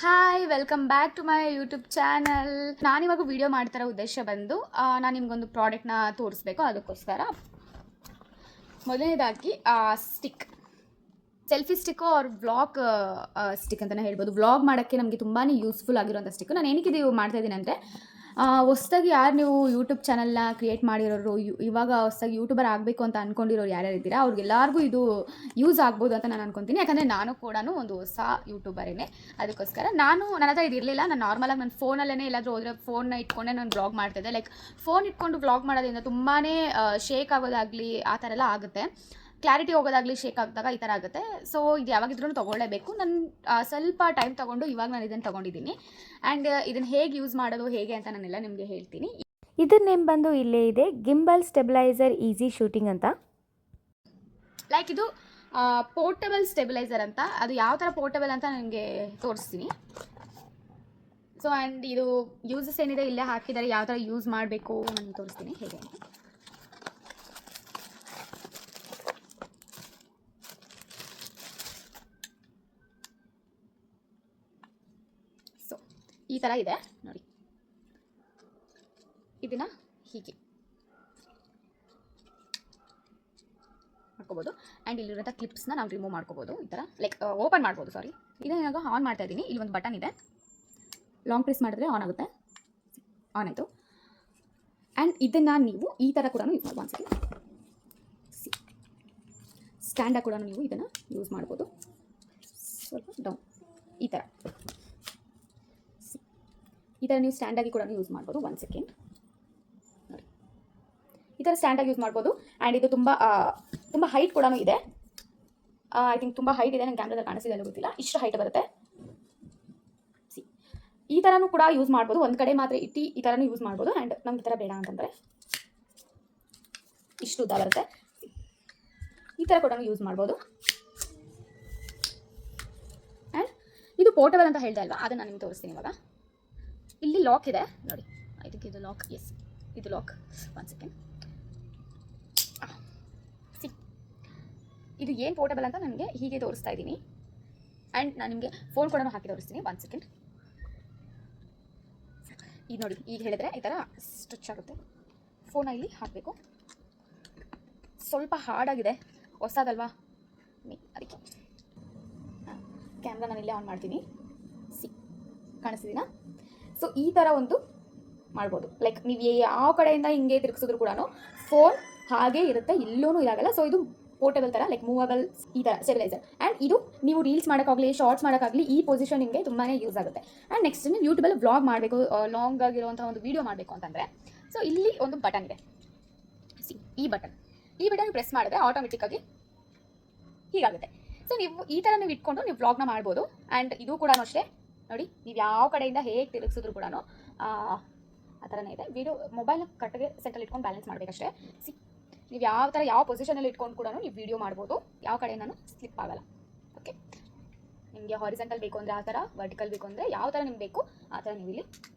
Hi welcome back to my YouTube channel. ನಾನಿವಾಗ video ಮಾಡ್ತಿರೋ ಉದ್ದೇಶ ಬಂದು ನಾನು ನಿಮ್ಗೊಂದು ಪ್ರಾಡಕ್ಟ್ನ ತೋರಿಸ್ಬೇಕು. ಅದಕ್ಕೋಸ್ಕರ ಮೊದಲನೇದಾಗಿ ಸ್ಟಿಕ್, ಸೆಲ್ಫಿ ಸ್ಟಿಕ್ಕು ಅವ್ರ ವ್ಲಾಗ್ ಸ್ಟಿಕ್ ಅಂತಲೇ ಹೇಳ್ಬೋದು. ವ್ಲಾಗ್ ಮಾಡೋಕ್ಕೆ ನಮಗೆ ತುಂಬಾ ಯೂಸ್ಫುಲ್ ಆಗಿರೋಂಥ ಸ್ಟಿಕ್ಕು. ನಾನು ಏನಕ್ಕೆ ಇದು ಮಾಡ್ತಾಯಿದ್ದೀನಿ ಅಂದರೆ, ಹೊಸ್ದಾಗಿ ಯಾರು ನೀವು ಯೂಟ್ಯೂಬ್ ಚಾನಲ್ನ ಕ್ರಿಯೇಟ್ ಮಾಡಿರೋರು, ಇವಾಗ ಹೊಸ್ದಾಗಿ ಯೂಟ್ಯೂಬರ್ ಆಗಬೇಕು ಅಂತ ಅಂದ್ಕೊಂಡಿರೋರು ಯಾರ್ಯಾರು ಇದ್ದೀರಾ, ಅವ್ರಿಗೆಲ್ಲರಿಗೂ ಇದು ಯೂಸ್ ಆಗ್ಬೋದು ಅಂತ ನಾನು ಅನ್ಕೊತೀನಿ. ಯಾಕಂದರೆ ನಾನು ಕೂಡ ಒಂದು ಹೊಸ ಯೂಟ್ಯೂಬರೇ. ಅದಕ್ಕೋಸ್ಕರ ನನ್ನ ಹತ್ರ ಇದು ಇರಲಿಲ್ಲ. ನಾನು ನಾರ್ಮಲಾಗಿ ನನ್ನ ಫೋನಲ್ಲೇ ಎಲ್ಲಾದರೂ ಹೋದರೆ ಫೋನ್ನ ಇಟ್ಕೊಂಡೆ ನಾನು ವ್ಲಾಗ್ ಮಾಡ್ತಿದ್ದೆ. ಲೈಕ್ ಫೋನ್ ಇಟ್ಕೊಂಡು ವ್ಲಾಗ್ ಮಾಡೋದ್ರಿಂದ ತುಂಬಾ ಶೇಕ್ ಆಗೋದಾಗಲಿ ಆ ಥರ ಎಲ್ಲ ಆಗುತ್ತೆ, ಕ್ಲಾರಿಟಿ ಹೋಗೋದಾಗಲಿ ಶೇಕ್ ಆಗಿದಾಗ ಈ ಥರ ಆಗುತ್ತೆ. ಸೊ ಇದು ಯಾವಾಗಿದ್ರೂ ತೊಗೊಳ್ಳೇಬೇಕು. ನಾನು ಸ್ವಲ್ಪ ಟೈಮ್ ತೊಗೊಂಡು ಇವಾಗ ನಾನು ಇದನ್ನು ತೊಗೊಂಡಿದ್ದೀನಿ. ಆ್ಯಂಡ್ ಇದನ್ನು ಹೇಗೆ ಯೂಸ್ ಮಾಡೋದು ಹೇಗೆ ಅಂತ ನಾನೆಲ್ಲ ನಿಮಗೆ ಹೇಳ್ತೀನಿ. ಇದ್ರ ನೇಮ್ ಬಂದು ಇಲ್ಲೇ ಇದೆ, ಗಿಂಬಲ್ ಸ್ಟೆಬಿಲೈಸರ್ ಈಸಿ ಶೂಟಿಂಗ್ ಅಂತ. ಲೈಕ್ ಇದು ಪೋರ್ಟಬಲ್ ಸ್ಟೆಬಿಲೈಸರ್ ಅಂತ. ಅದು ಯಾವ ಥರ ಪೋರ್ಟಬಲ್ ಅಂತ ನನಗೆ ತೋರಿಸ್ತೀನಿ. ಸೊ ಆ್ಯಂಡ್ ಇದು ಯೂಸಸ್ ಏನಿದೆ ಇಲ್ಲೇ ಹಾಕಿದ್ದಾರೆ, ಯಾವ ಥರ ಯೂಸ್ ಮಾಡಬೇಕು ನಾನು ತೋರಿಸ್ತೀನಿ ಹೇಗೆ ಅಂತ. ಸೊ ಈ ಥರ ಇದೆ ನೋಡಿ. ಇದನ್ನು ಹೀಗೆ ಮಾಡ್ಕೋಬೋದು. ಆ್ಯಂಡ್ ಇಲ್ಲಿರೋಂಥ ಕ್ಲಿಪ್ಸ್ನ ನಾವು ರಿಮೂವ್ ಮಾಡ್ಕೋಬೋದು. ಈ ಥರ ಲೈಕ್ ಓಪನ್ ಮಾಡ್ಬೋದು. ಸಾರಿ, ಇದನ್ನು ಇವಾಗ ಆನ್ ಮಾಡ್ತಾ ಇದ್ದೀನಿ. ಇಲ್ಲಿ ಒಂದು ಬಟನ್ ಇದೆ, ಲಾಂಗ್ ಪ್ರೆಸ್ ಮಾಡಿದ್ರೆ ಆನ್ ಆಗುತ್ತೆ. ಆನ್ ಆಯಿತು. ಆ್ಯಂಡ್ ಇದನ್ನು ನೀವು ಈ ಥರ ಕೂಡ ಯೂಸ್ ಮಾಡ್ಬೋದು. ಅನ್ಸುತ್ತೆ ಸ್ಟ್ಯಾಂಡಾಗಿ ಕೂಡ ನೀವು ಇದನ್ನು ಯೂಸ್ ಮಾಡ್ಬೋದು. ಸ್ವಲ್ಪ ಡೌನ್ ಈ ಥರ ನೀವು ಸ್ಟ್ಯಾಂಡಾಗಿ ಕೂಡ ಯೂಸ್ ಮಾಡ್ಬೋದು. 1 ಸೆಕೆಂಡ್ ನೋಡಿ, ಈ ಥರ ಸ್ಟ್ಯಾಂಡಾಗಿ ಯೂಸ್ ಮಾಡ್ಬೋದು. ಆ್ಯಂಡ್ ಇದು ತುಂಬ ಹೈಟ್ ಕೂಡ ಇದೆ. ಐ ಥಿಂಕ್ ತುಂಬ ಹೈಟ್ ಇದೆ, ನಂಗೆ ಕ್ಯಾಮ್ರಾದಲ್ಲಿ ಕಾಣಿಸಿದೆ ಅಲ್ಲ ಗೊತ್ತಿಲ್ಲ, ಇಷ್ಟು ಹೈಟ್ ಬರುತ್ತೆ. ಈ ಥರನೂ ಕೂಡ ಯೂಸ್ ಮಾಡ್ಬೋದು. ಒಂದು ಕಡೆ ಮಾತ್ರ ಇಟ್ಟು ಈ ಥರನೂ ಯೂಸ್ ಮಾಡ್ಬೋದು. ಆ್ಯಂಡ್ ನಮ್ಗೆ ಈ ಥರ ಬೇಡ ಅಂತಂದರೆ ಇಷ್ಟು ಉದ್ದ ಬರುತ್ತೆ, ಈ ಥರ ಕೂಡ ಯೂಸ್ ಮಾಡ್ಬೋದು. ಆ್ಯಂಡ್ ಇದು ಪೋರ್ಟಬಲ್ ಅಂತ ಹೇಳ್ತಾ ಇಲ್ವಾ, ಅದನ್ನು ನಾನು ನಿಮ್ಗೆ ತೋರಿಸ್ತೀನಿ ಇವಾಗ. ಇಲ್ಲಿ ಲಾಕ್ ಇದೆ ನೋಡಿ, ಐ ಥಿಂಕ್ ಇದು ಲಾಕ್, ಎಸ್ ಇದು ಲಾಕ್. 1 ಸೆಕೆಂಡ್. ಇದು ಏನು ಪೋರ್ಟಬಲ್ ಅಂತ ನನಗೆ ಹೀಗೆ ತೋರಿಸ್ತಾ ಇದ್ದೀನಿ. ಆ್ಯಂಡ್ ನಾನು ನಿಮಗೆ ಫೋನ್ ಕೂಡ ಹಾಕಿ ತೋರಿಸ್ತೀನಿ. 1 ಸೆಕೆಂಡ್. ಇದು ನೋಡಿ, ಈಗ ಹೇಳಿದ್ರೆ ಈ ಥರ ಸ್ಟ್ರೆಚ್ ಆಗುತ್ತೆ. ಫೋನ ಇಲ್ಲಿ ಹಾಕಬೇಕು. ಸ್ವಲ್ಪ ಹಾರ್ಡಾಗಿದೆ, ಹೊಸದಲ್ವಾ, ಅದಕ್ಕೆ ಕ್ಯಾಮ್ರಾ ನಾನು ಇಲ್ಲೇ ಆನ್ ಮಾಡ್ತೀನಿ. ಕಾಣಿಸ್ತಿದ್ದೀನಾ? ಸೊ ಈ ಥರ ಒಂದು ಮಾಡ್ಬೋದು. ಲೈಕ್ ನೀವು ಯಾವ ಕಡೆಯಿಂದ ಹಿಂಗೆ ತಿರುಗಿಸಿದ್ರು ಕೂಡ ಫೋನ್ ಹಾಗೆ ಇರುತ್ತೆ, ಇಲ್ಲೂ ಇದಾಗಲ್ಲ. ಸೊ ಇದು ಪೋರ್ಟಬಲ್ ಥರ, ಲೈಕ್ ಮೂವಬಲ್ ಈ ಥರ ಸ್ಟೆಬಿಲೈಸರ್. ಆ್ಯಂಡ್ ಇದು ನೀವು ರೀಲ್ಸ್ ಮಾಡೋಕ್ಕಾಗಲಿ ಶಾರ್ಟ್ಸ್ ಮಾಡೋಕ್ಕಾಗಲಿ ಈ ಪೊಸಿಷನ್ ನಿಮಗೆ ತುಂಬಾ ಯೂಸ್ ಆಗುತ್ತೆ. ಆ್ಯಂಡ್ ನೆಕ್ಸ್ಟ್ ನೀವು ಯೂಟ್ಯೂಬಲ್ಲಿ ವ್ಲಾಗ್ ಮಾಡಬೇಕು, ಲಾಂಗ್ ಆಗಿರುವಂಥ ಒಂದು ವೀಡಿಯೋ ಮಾಡಬೇಕು ಅಂತಂದರೆ, ಸೊ ಇಲ್ಲಿ ಒಂದು ಬಟನ್ ಇದೆ. ಈ ಬಟನ್ ಪ್ರೆಸ್ ಮಾಡಿದ್ರೆ ಆಟೋಮೆಟಿಕ್ಕಾಗಿ ಹೀಗಾಗುತ್ತೆ. ಸೊ ನೀವು ಈ ಥರ ನೀವು ಇಟ್ಕೊಂಡು ನೀವು ವ್ಲಾಗ್ನ ಮಾಡ್ಬೋದು. ಆ್ಯಂಡ್ ಇದು ಕೂಡ ಅಷ್ಟೇ ನೋಡಿ, ನೀವು ಯಾವ ಕಡೆಯಿಂದ ಹೇಗೆ ತಿರುಗಿಸಿದ್ರು ಕೂಡ ಆ ಥರನೇ ಇದೆ. ವೀಡಿಯೋ ಮೊಬೈಲ್ನ ಕರೆಕ್ಟಾಗಿ ಸೆಂಟ್ರಲ್ಲಿ ಇಟ್ಕೊಂಡು ಬ್ಯಾಲೆನ್ಸ್ ಮಾಡಬೇಕಷ್ಟೇ. ನೀವು ಯಾವ ಪೊಸಿಷನಲ್ಲಿ ಇಟ್ಕೊಂಡು ಕೂಡ ನೀವು ವೀಡಿಯೋ ಮಾಡ್ಬೋದು, ಯಾವ ಕಡೆಯಿಂದನೂ ಸ್ಲಿಪ್ ಆಗಲ್ಲ. ಓಕೆ, ನಿಮಗೆ ಹಾರಿಜೆಂಟಲ್ ಬೇಕು ಅಂದರೆ ಆ ಥರ, ವರ್ಟಿಕಲ್ ಬೇಕು ಅಂದರೆ ಯಾವ ಥರ ನಿಮ್ಗೆ ಬೇಕು ಆ ಥರ ನೀವು ಇಲ್ಲಿ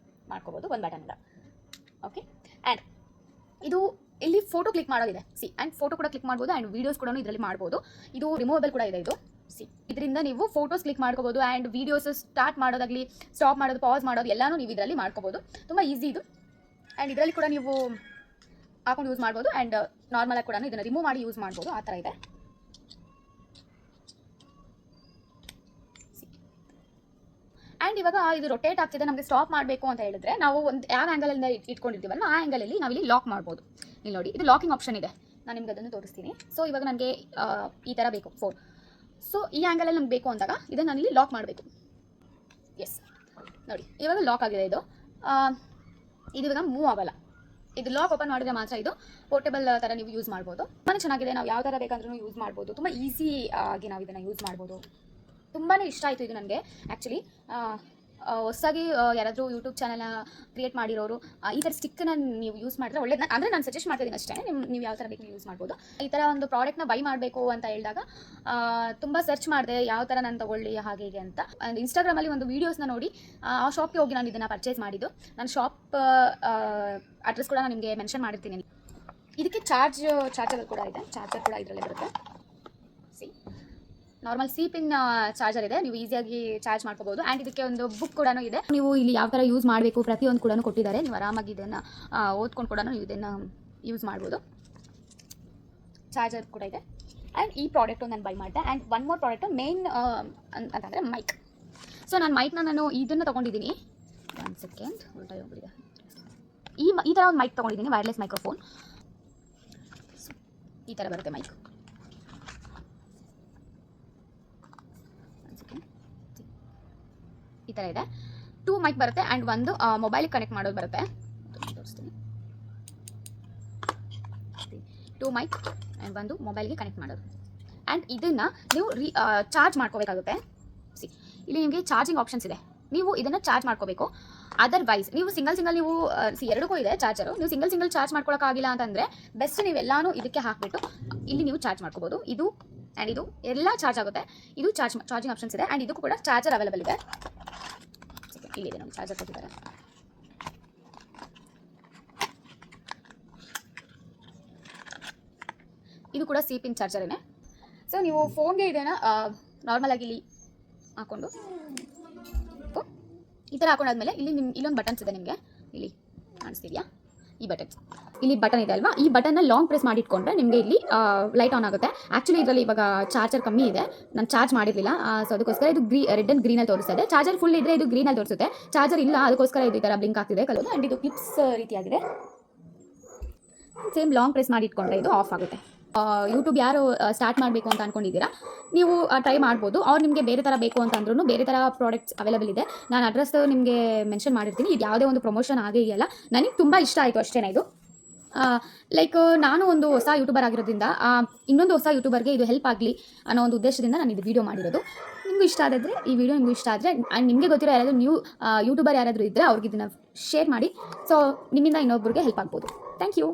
ಮಾಡ್ಕೋಬೋದು ಒಂದು ಬಟನಿಂದ. ಓಕೆ, ಆ್ಯಂಡ್ ಇದು ಇಲ್ಲಿ ಫೋಟೋ ಕ್ಲಿಕ್ ಮಾಡೋದಿದೆ. ಆ್ಯಂಡ್ ಫೋಟೋ ಕೂಡ ಕ್ಲಿಕ್ ಮಾಡ್ಬೋದು. ಆ್ಯಂಡ್ ವೀಡಿಯೋಸ್ ಕೂಡ ಇದರಲ್ಲಿ ಮಾಡ್ಬೋದು. ಇದು ರಿಮೂವಬಲ್ ಕೂಡ ಇದೆ. ಇದು ಇದರಿಂದ ನೀವು ಫೋಟೋಸ್ ಕ್ಲಿಕ್ ಮಾಡ್ಕೋಬೋದು. ಆ್ಯಂಡ್ ವೀಡಿಯೋಸ್ ಸ್ಟಾರ್ಟ್ ಮಾಡೋದಾಗಲಿ ಸ್ಟಾಪ್ ಮಾಡೋದು, ಪಾಸ್ ಮಾಡೋದು ಎಲ್ಲನೂ ನೀವು ಇದರಲ್ಲಿ ಮಾಡ್ಕೋಬೋದು. ತುಂಬ ಈಸಿ ಇದು. ಆ್ಯಂಡ್ ಇದರಲ್ಲಿ ಕೂಡ ನೀವು ಹಾಕೊಂಡು ಯೂಸ್ ಮಾಡ್ಬೋದು. ಆ್ಯಂಡ್ ನಾರ್ಮಲಾಗಿ ಕೂಡ ಇದನ್ನು ರಿಮೂವ್ ಮಾಡಿ ಯೂಸ್ ಮಾಡ್ಬೋದು. ಆ ಥರ ಇದೆ. ಆ್ಯಂಡ್ ಇವಾಗ ಇದು ರೊಟೇಟ್ ಆಗ್ತಿದೆ, ನಮಗೆ ಸ್ಟಾಪ್ ಮಾಡಬೇಕು ಅಂತ ಹೇಳಿದ್ರೆ ನಾವು ಒಂದು ಯಾವ ಆ್ಯಂಗಲಿಂದ ಇಟ್ಕೊಂಡಿರ್ತೀವಲ್ಲ ಆ ಆ್ಯಂಗಲಲ್ಲಿ ನಾವಿಲ್ಲಿ ಲಾಕ್ ಮಾಡ್ಬೋದು. ಇಲ್ಲಿ ನೋಡಿ, ಇದು ಲಾಕಿಂಗ್ ಆಪ್ಷನ್ ಇದೆ. ನಾನು ನಿಮ್ಗೆ ಅದನ್ನು ತೋರಿಸ್ತೀನಿ. ಸೊ ಇವಾಗ ನನಗೆ ಈ ಥರ ಬೇಕು ಫೋನ್. ಸೊ ಈ ಆ್ಯಂಗಲಲ್ಲಿ ನಮ್ಗೆ ಬೇಕು ಅಂದಾಗ ಇದನ್ನು ನಾನಿಲ್ಲಿ ಲಾಕ್ ಮಾಡಬೇಕು. ಎಸ್ ನೋಡಿ, ಇವಾಗ ಲಾಕ್ ಆಗಿದೆ. ಇದು ಇವಾಗ ಮೂವ್ ಆಗಲ್ಲ. ಇದು ಲಾಕ್ ಓಪನ್ ಮಾಡಿದ್ರೆ ಮಾತ್ರ ಇದು ಪೋರ್ಟಬಲ್ ಥರ ನೀವು ಯೂಸ್ ಮಾಡ್ಬೋದು. ತುಂಬಾ ಚೆನ್ನಾಗಿದೆ. ನಾವು ಯಾವ ಥರ ಬೇಕಂದ್ರೂ ಯೂಸ್ ಮಾಡ್ಬೋದು. ತುಂಬ ಈಸಿ ಆಗಿ ನಾವು ಇದನ್ನು ಯೂಸ್ ಮಾಡ್ಬೋದು. ತುಂಬಾ ಇಷ್ಟ ಆಯಿತು ಇದು ನನಗೆ. ಆ್ಯಕ್ಚುಲಿ ಹೊಸದಾಗಿ ಯಾರಾದರೂ ಯೂಟ್ಯೂಬ್ ಚಾನಲ್ನ ಕ್ರಿಯೇಟ್ ಮಾಡಿರೋರು ಈ ಥರ ಸ್ಟಿಕ್ಕನ್ನ ನೀವು ಯೂಸ್ ಮಾಡಿದ್ರೆ ಒಳ್ಳೇದು. ಅಂದರೆ ನಾನು ಸಜೆಸ್ಟ್ ಮಾಡ್ತಿದ್ದೀನಿ ಅಷ್ಟೇ. ನೀವು ಯಾವ ಥರ ಬೇಕು ಯೂಸ್ ಮಾಡ್ಬೋದು. ಈ ಥರ ಒಂದು ಪ್ರಾಡಕ್ಟ್ನ ಬೈ ಮಾಡಬೇಕು ಅಂತ ಹೇಳಿದಾಗ ತುಂಬ ಸರ್ಚ್ ಮಾಡಿದೆ, ಯಾವ ಥರ ನಾನು ತೊಗೊಳ್ಳಿ ಹಾಗೆ ಹೀಗೆ ಅಂತ. ಇನ್ಸ್ಟಾಗ್ರಾಮಲ್ಲಿ ಒಂದು ವೀಡಿಯೋಸ್ನ ನೋಡಿ ಆ ಶಾಪ್ಗೆ ಹೋಗಿ ನಾನು ಇದನ್ನು ಪರ್ಚೇಸ್ ಮಾಡಿದ್ದು. ನಾನು ಶಾಪ್ ಅಡ್ರೆಸ್ ಕೂಡ ನಾನು ನಿಮಗೆ ಮೆನ್ಷನ್ ಮಾಡಿರ್ತೀನಿ. ಇದಕ್ಕೆ ಚಾರ್ಜರ್ ಕೂಡ ಇದೆ. ಚಾರ್ಜರ್ ಕೂಡ ಇದರಲ್ಲೇ ಬರುತ್ತೆ. ನಾರ್ಮಲ್ ಸಿ ಪಿನ್ ಚಾರ್ಜರ್ ಇದೆ, ನೀವು ಈಸಿಯಾಗಿ ಚಾರ್ಜ್ ಮಾಡ್ಕೋಬಹುದು. ಆ್ಯಂಡ್ ಇದಕ್ಕೆ ಒಂದು ಬುಕ್ ಕೂಡ ಇದೆ. ನೀವು ಇಲ್ಲಿ ಯಾವ ಥರ ಯೂಸ್ ಮಾಡಬೇಕು ಪ್ರತಿಯೊಂದು ಕೂಡ ಕೊಟ್ಟಿದ್ದಾರೆ. ನೀವು ಆರಾಮಾಗಿ ಇದನ್ನು ಓದ್ಕೊಂಡು ಕೂಡ ನೀವು ಇದನ್ನು ಯೂಸ್ ಮಾಡ್ಬೋದು. ಚಾರ್ಜರ್ ಕೂಡ ಇದೆ. ಆ್ಯಂಡ್ ಈ ಪ್ರಾಡಕ್ಟು ನಾನು ಬೈ ಮಾಡಿದೆ. And one more product main ಅಂತಂದರೆ ಮೈಕ್. ಸೊ ನಾನು ಮೈಕ್ನ ಇದನ್ನು ತೊಗೊಂಡಿದ್ದೀನಿ. 1 ಸೆಕೆಂಡ್ ಉಲ್ಟಾ ಹೋಗ್ಬಿಟ್ಟಿದೆ. ಈ ಥರ ಒಂದು ಮೈಕ್ ತೊಗೊಂಡಿದ್ದೀನಿ, ವೈರ್ಲೆಸ್ ಮೈಕ್ರೋಫೋನ್. ಈ ಥರ ಬರುತ್ತೆ ಮೈಕ್. ಈ ಥರ ಇದೆ. 2 ಮೈಕ್ ಬರುತ್ತೆ ಆ್ಯಂಡ್ ಒಂದು ಮೊಬೈಲಿಗೆ ಕನೆಕ್ಟ್ ಮಾಡೋದು ಬರುತ್ತೆ. ತೋರಿಸ್ತೀನಿ. 2 ಮೈಕ್ ಆ್ಯಂಡ್ ಒಂದು ಮೊಬೈಲ್ಗೆ ಕನೆಕ್ಟ್ ಮಾಡೋದು. ಆ್ಯಂಡ್ ಇದನ್ನು ನೀವು ಚಾರ್ಜ್ ಮಾಡ್ಕೋಬೇಕಾಗುತ್ತೆ. ಇಲ್ಲಿ ನಿಮಗೆ ಚಾರ್ಜಿಂಗ್ ಆಪ್ಷನ್ಸ್ ಇದೆ, ನೀವು ಇದನ್ನು ಚಾರ್ಜ್ ಮಾಡ್ಕೋಬೇಕು. ಅದರ್ವೈಸ್ ನೀವು ಸಿಂಗಲ್ ನೀವು ಎರಡಕ್ಕೂ ಇದೆ ಚಾರ್ಜರು. ನೀವು ಸಿಂಗಲ್ ಚಾರ್ಜ್ ಮಾಡ್ಕೊಳಕ್ಕಾಗಿಲ್ಲ ಅಂತಂದರೆ ಬೆಸ್ಟ್ ನೀವೆಲ್ಲಾನು ಇದಕ್ಕೆ ಹಾಕಿಬಿಟ್ಟು ಇಲ್ಲಿ ನೀವು ಚಾರ್ಜ್ ಮಾಡ್ಕೋಬೋದು. ಇದು ಆ್ಯಂಡ್ ಇದು ಎಲ್ಲ ಚಾರ್ಜ್ ಆಗುತ್ತೆ. ಇದು ಚಾರ್ಜಿಂಗ್ ಆಪ್ಷನ್ಸ್ ಇದೆ. ಆ್ಯಂಡ್ ಇದಕ್ಕೂ ಕೂಡ ಚಾರ್ಜರ್ ಅವೈಲೇಬಲ್ ಇದೆ. ಇಲ್ಲಿದೆ ನಮ್ಮ ಚಾರ್ಜರ್ ಕೊಟ್ಟಿದ್ದಾರೆ. ಇದು ಕೂಡ ಸಿ ಪಿನ್ ಚಾರ್ಜರೇನೆ. ಸೊ ನೀವು ಫೋನ್ಗೆ ಇದನ್ನು ನಾರ್ಮಲಾಗಿ ಇಲ್ಲಿ ಹಾಕ್ಕೊಂಡು ಈ ಥರ ಹಾಕೊಂಡಾದ್ಮೇಲೆ ಇಲ್ಲಿ ಇಲ್ಲೊಂದು ಬಟನ್ಸ್ ಇದೆ. ನಿಮಗೆ ಇಲ್ಲಿ ಕಾಣಿಸ್ತಿದೆಯಾ ಈ ಬಟನ್ಸ್? ಇಲ್ಲಿ ಬಟನ್ ಇದೆ ಅಲ್ವಾ, ಈ ಬಟನ್ನ ಲಾಂಗ್ ಪ್ರೆಸ್ ಮಾಡಿ ಇಟ್ಕೊಂಡ್ರೆ ನಿಮಗೆ ಇಲ್ಲಿ ಲೈಟ್ ಆನ್ ಆಗುತ್ತೆ. ಆ್ಯಕ್ಚುಲಿ ಇದರಲ್ಲಿ ಇವಾಗ ಚಾರ್ಜರ್ ಕಮ್ಮಿ ಇದೆ, ನಾನು ಚಾರ್ಜ್ ಮಾಡಿರಲಿಲ್ಲ. ಸೊ ಅದಕ್ಕೋಸ್ಕರ ಇದು ರೆಡ್ ಆ್ಯಂಡ್ ಗ್ರೀನಲ್ಲಿ ತೋರಿಸ್ತಾ ಇದೆ. ಚಾರ್ಜರ್ ಫುಲ್ ಇದ್ದರೆ ಇದು ಗ್ರೀನಲ್ಲಿ ತೋರಿಸುತ್ತೆ. ಚಾರ್ಜರ್ ಇಲ್ಲ, ಅದಕ್ಕೋಸ್ಕರ ಇದು ಈ ಥರ ಬ್ಲಿಂಕ್ ಆಗ್ತಿದೆ ಕಲೋದು. ಆ್ಯಂಡ್ ಇದು ಕ್ಲಿಪ್ಸ್ ರೀತಿಯಾಗಿದೆ. ಸೇಮ್ ಲಾಂಗ್ ಪ್ರೆಸ್ ಮಾಡಿ ಇಟ್ಕೊಂಡ್ರೆ ಇದು ಆಫ್ ಆಗುತ್ತೆ. ಯೂಟ್ಯೂಬ್ ಯಾರು ಸ್ಟಾರ್ಟ್ ಮಾಡಬೇಕು ಅಂತ ಅಂದ್ಕೊಂಡಿದ್ದೀರಾ ನೀವು ಟ್ರೈ ಮಾಡ್ಬೋದು. ಅವ್ರು ನಿಮಗೆ ಬೇರೆ ಥರ ಬೇಕು ಅಂತ ಅಂದ್ರೂ ಬೇರೆ ಥರ ಪ್ರಾಡಕ್ಟ್ಸ್ ಅವೈಲೇಬಲ್ ಇದೆ. ನಾನು ಅಡ್ರೆಸ್ ನಿಮಗೆ ಮೆನ್ಷನ್ ಮಾಡಿರ್ತೀನಿ. ಇದು ಯಾವುದೇ ಒಂದು ಪ್ರಮೋಷನ್ ಆಗೇ ಇದೆಯಲ್ಲ, ನನಗೆ ತುಂಬ ಇಷ್ಟ ಆಯಿತು ಅಷ್ಟೇ. ಇದು ಲೈಕ್ ನಾನು ಒಂದು ಹೊಸ ಯೂಟ್ಯೂಬರ್ ಆಗಿರೋದ್ರಿಂದ ಇನ್ನೊಂದು ಹೊಸ ಯೂಟ್ಯೂಬರ್ಗೆ ಇದು ಹೆಲ್ಪ್ ಆಗಲಿ ಅನ್ನೋ ಒಂದು ಉದ್ದೇಶದಿಂದ ನಾನು ಇದು ವೀಡಿಯೋ ಮಾಡಿರೋದು. ನಿಮಗೂ ಇಷ್ಟ ಆಗಿದ್ರೆ ಈ ವಿಡಿಯೋ ನಿಮಗೂ ಇಷ್ಟ ಆದರೆ ಆ್ಯಂಡ್ ನಿಮಗೆ ಗೊತ್ತಿರೋ ಯಾರಾದರೂ ನ್ಯೂ ಯೂಟ್ಯೂಬರ್ ಯಾರಾದರೂ ಇದ್ದರೆ ಅವ್ರಿಗೆ ಇದನ್ನು ಶೇರ್ ಮಾಡಿ. ಸೊ ನಿಮ್ಮಿಂದ ಇನ್ನೊಬ್ಬರಿಗೆ ಹೆಲ್ಪ್ ಆಗ್ಬೋದು. Thank you.